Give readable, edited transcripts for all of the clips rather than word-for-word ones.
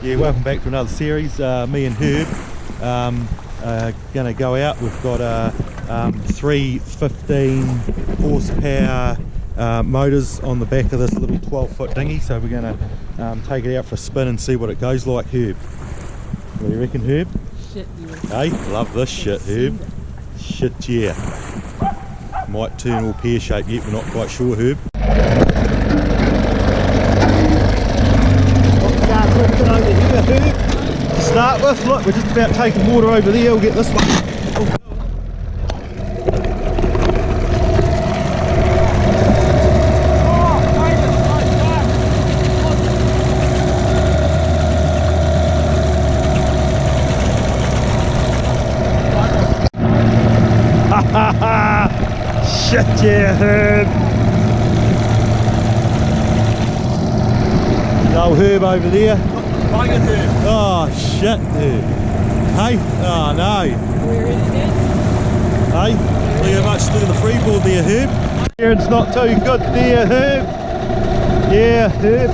Yeah, welcome back to another series. Me and Herb going to go out. We've got three 15 horsepower motors on the back of this little 12-foot dinghy, so we're going to take it out for a spin and see what it goes like. Herb, what do you reckon, Herb? Shit, yeah. Hey, love this shit, Herb. Shit, yeah. Might turn all pear-shaped yet, we're not quite sure, Herb. Over here, Herb. To start with, look, we're just about taking water over there. We'll get this one. Shit, yeah, Herb. Old Herb over there. Oh shit, dude. Hey? Oh no. Where is it? Hey? Look how much still in the freeboard there, Herb. It's not too good there, Herb. Yeah, Herb.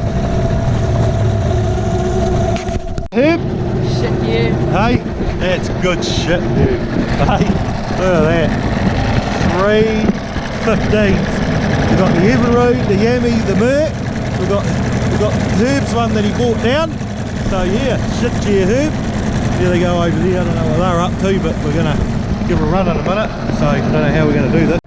Herb? Shit, yeah. Hey? That's good shit, Herb. Hey? Look at that. 3 15s. We've got the Everroot, the Yami, the Merc. We've got Herb's one that he bought down. So yeah, shit, yeah, Herb. There they go over there. I don't know what they're up to, but we're going to give them a run in a minute. So I don't know how we're going to do this.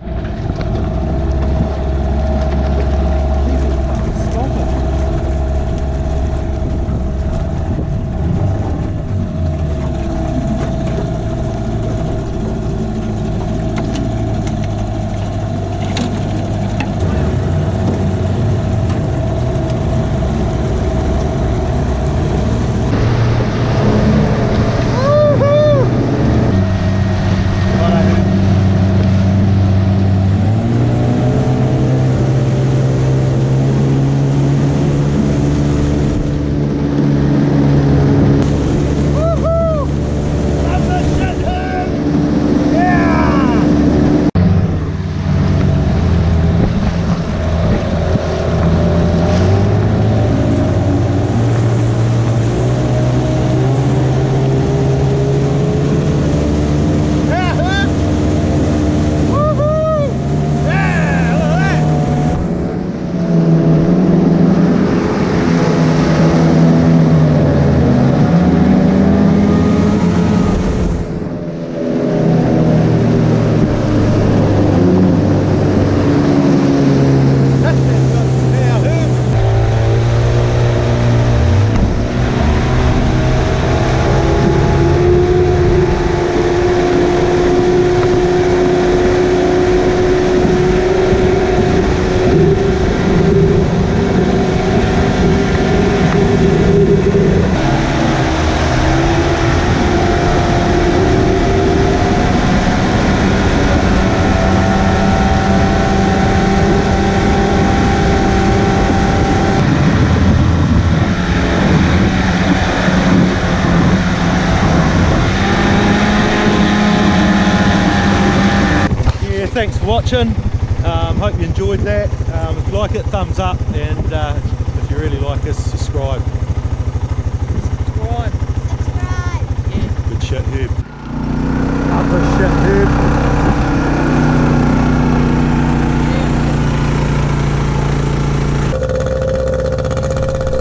Thanks for watching. Hope you enjoyed that. If you like it, thumbs up, and if you really like us, subscribe.